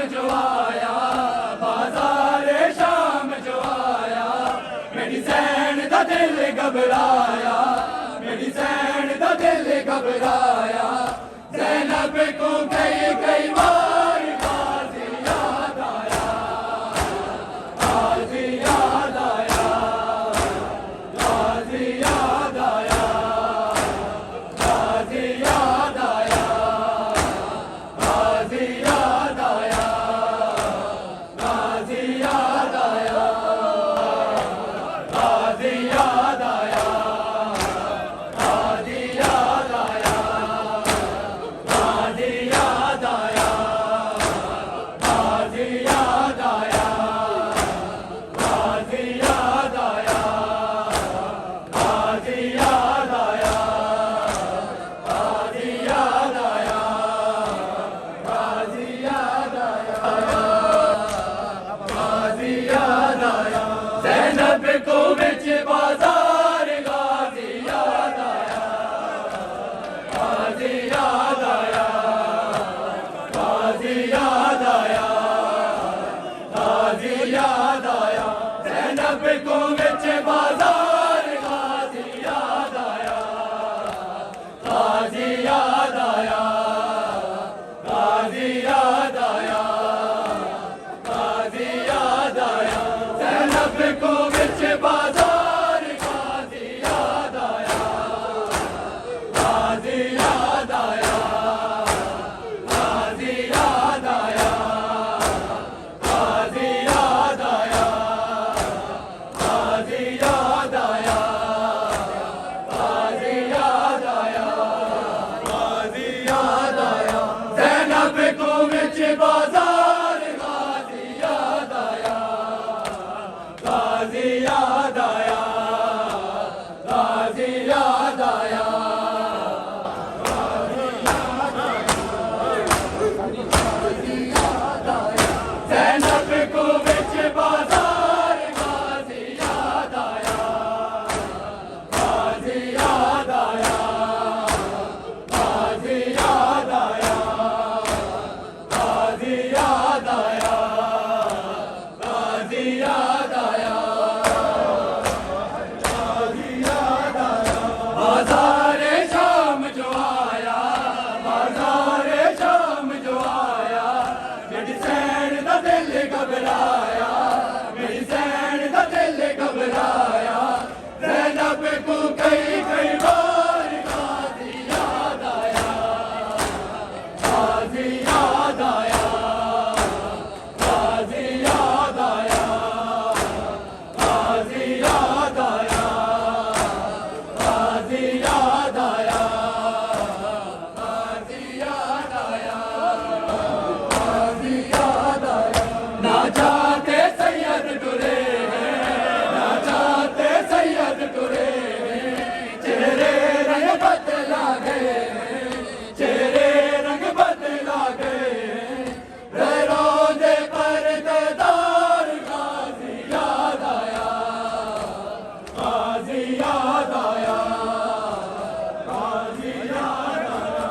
जो आया, बाज़ारे शाम जो आया, मेरी ज़ैन दा दिल घबराया, मेरी ज़ैन दा दिल घबराया। ज़ैनब को कई कई बार गाज़ी याद आया, गाज़ी याद आया, गाज़ी याद आया, गाज़ी याद आया, गाज़ी याद आया, गाज़ी याद आया, गाज़ी याद आया, गाज़ी याद आया, गाज़ी याद आया, गाज़ी याद आया, गाज़ी याद आया, गाज़ी याद आया, गाज़ी याद आया, गाज़ी याद आया, गाज़ी याद आया। ज़ैनब को विच बाज़ार गाज़ी याद आया, गाज़ी याद आया, गाज़ी याद आया, गाज़ी याद आया। ज़ैनब को विच बाज़ार गाज़ी याद आया, गाज़ी याद आया, गाज़ी याद आया, गाज़ी याद आया। ज़ैनब को विच बाज़ार गाज़ी याद आया, गाज़ी याद आया, गाज़ी याद आया, गाज़ी याद आया, गाज़ी याद आया, गाज़ी याद आया, गाज़ी याद आया। ज़ैनब को विच बाज़ार गाज़ी याद आया, गाज़ी याद आया, गाज़ी याद आया, ज़ैनब को विच बाज़ार गाज़ी याद आया, गाज़ी याद आया, गाज़ी याद आया, गाज़ी याद आया, गाज़ी याद आया, गाज़ी याद आया। बाज़ारे शाम जो आया, बाज़ारे शाम जो आया, मेरी ज़ैन दा दिल घबराया, मेरी ज़ैन दा दिल घबराया। ज़ैनब को कई कई बार गाज़ी याद आया, गाज़ी याद आया, गाज़ी याद आया, गाज़ी याद आया, गाज़ी याद आया, गाज़ी याद आया, गाज़ी याद आया। ना चाहते सैयद टुरे हैं, ना चाहते सैयद टुरे हैं, चेहरे रंग बदला गए हैं, चेहरे रंग बदला गए हैं। रोज़े पर दीदार गाज़ी याद आया, गाज़ी याद आया, गाज़ी याद आया,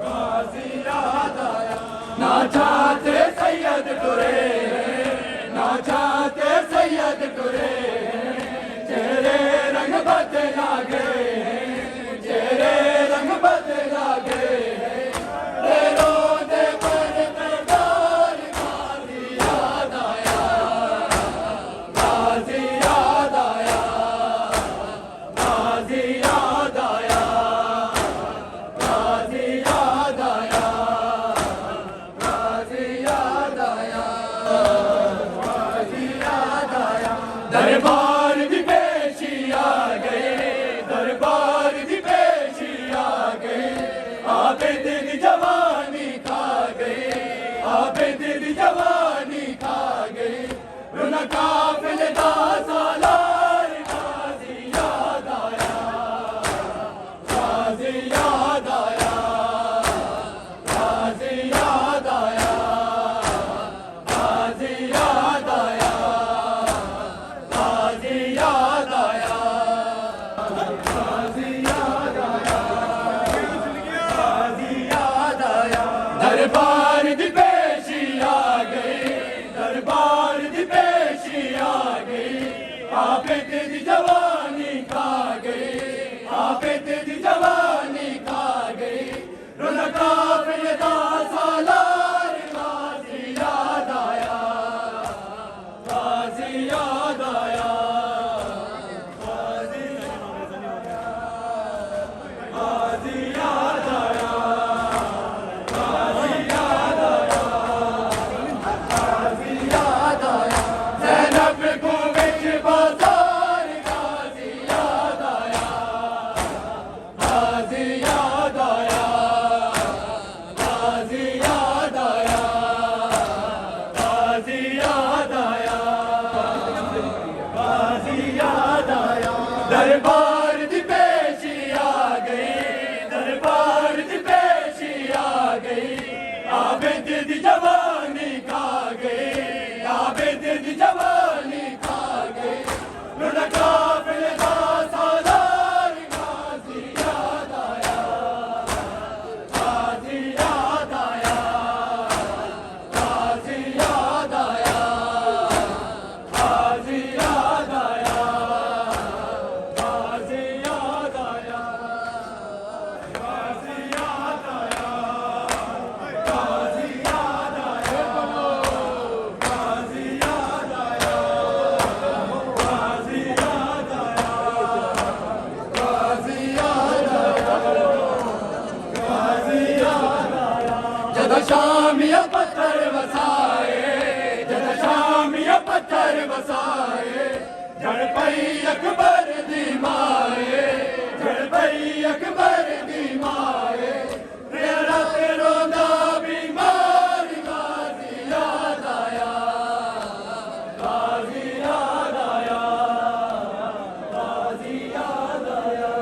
गाज़ी याद आया। ना चाहते सैयद टुरे हैं, ना चाहते सैयद टुरे हैं, चेहरे रंग बदला गए हैं, चेहरे रंग बदला गए हैं। रोज़े पर दीदार गाज़ी याद आया, गाज़ी याद आया, गाज़ी याद आया, गाज़ी याद आया, गाज़ी याद आया, गाज़ी याद आया। दरबार दी पेशी आ गए, दरबार दी पेशी आ गए, आबिद दी जवानी खा गए, आबिद दी जवानी खा गए। रुना काफिले दा सालार गाज़ी याद आया, गाज़ी याद आया, गाज़ी याद आया, गाज़ी याद आया, गाज़ी याद आया, गाज़ी याद आया, गाज़ी याद आया। दरबार दी ज़ैनब को विच बाज़ार गाज़ी याद आया, गाज़ी याद आया, गाज़ी याद आया, गाज़ी याद आया, गाज़ी याद आया। दरबार दी पेशी आ गई, दरबार दी पेशी आ गई, आबिद दी जवानी खा गई, आबिद दी जवानी खा गई। लुढ़ा काफिले दा सालार गाज़ी याद आया, गाज़ी याद आया, गाज़ी याद आया, गाज़ी याद आया, गाज़ी याद आया, गाज़ी याद आया, गाज़ी याद आया, गाज़ी याद आया, गाज़ी याद आया, गाज़ी याद आया, गाज़ी याद आया। जदों शामिया पत्थर वसाए, जदों शामिया पत्थर वसाए, जड़ पई अकबर दी माए, जड़ पई अकबर दी माए। तेरा रोंदा बीमार गाज़ी याद आया, गाज़ी याद आया, गाज़ी याद आया,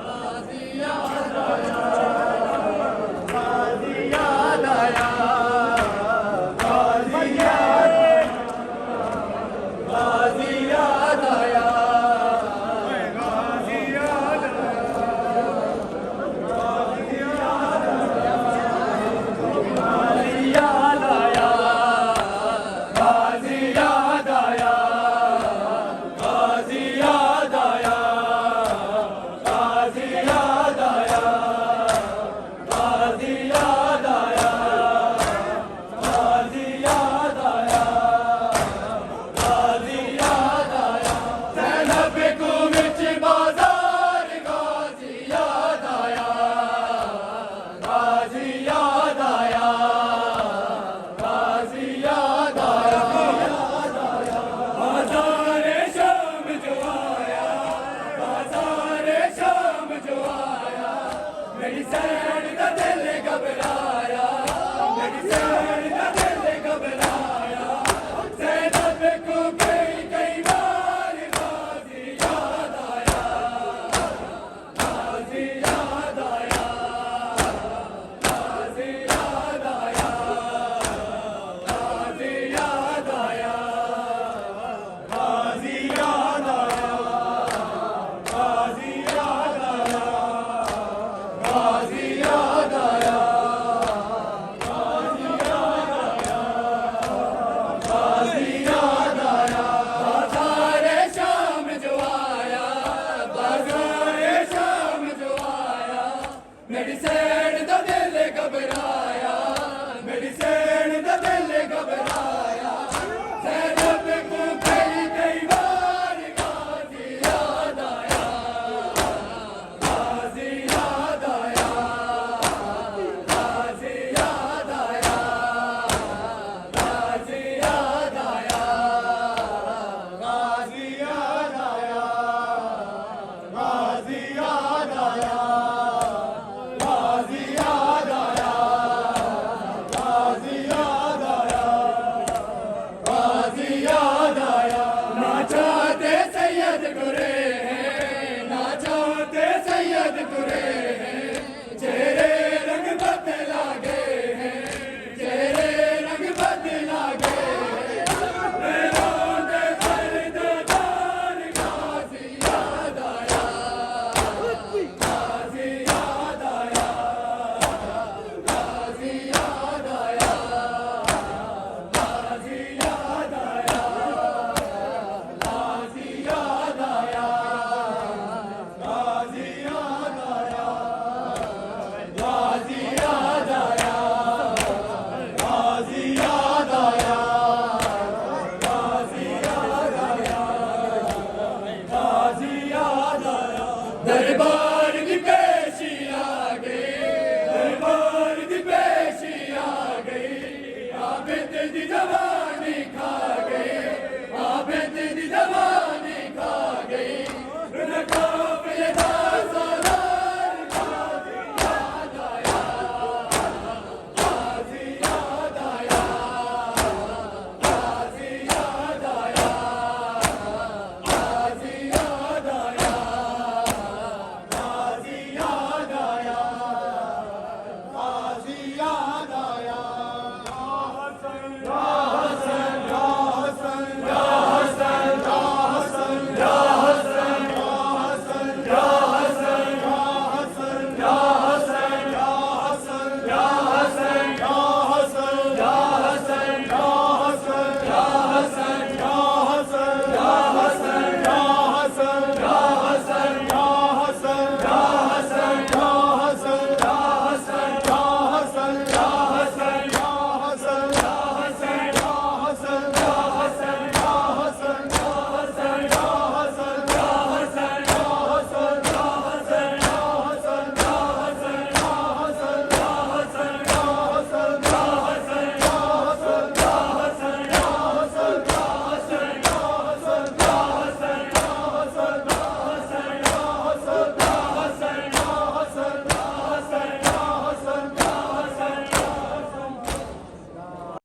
गाज़ी याद आया, गाज़ी याद आया, गाज़ी याद आया, गाज़ी याद याद आया, गाज़ी याद आया, गाज़ी याद आया, गाज़ी याद आया, गाज़ी याद आया, गाज़ी याद आया, गाज़ी याद आया। ज़ैनब को विच बाज़ार गाज़ी याद आया, गाज़ी याद आया, गाज़ी याद आया, बाज़ारे शाम जो आया, बाज़ारे शाम जो आया, मेरी सैन दा दिल घबराया, मेरी सैन दा दिल घबराया। ज़ैनब को कई बार गाज़ी याद आया, गाज़ी याद आया, गाज़ी याद आया, गाज़ी याद आया, गाज़ी याद आया, गाज़ी याद आया, गाज़ी याद आया, गाज़ी याद आया, बाज़ारे शाम जो आया, बाज़ारे शाम जो आया, मेरी सैन दा दिल घबराया।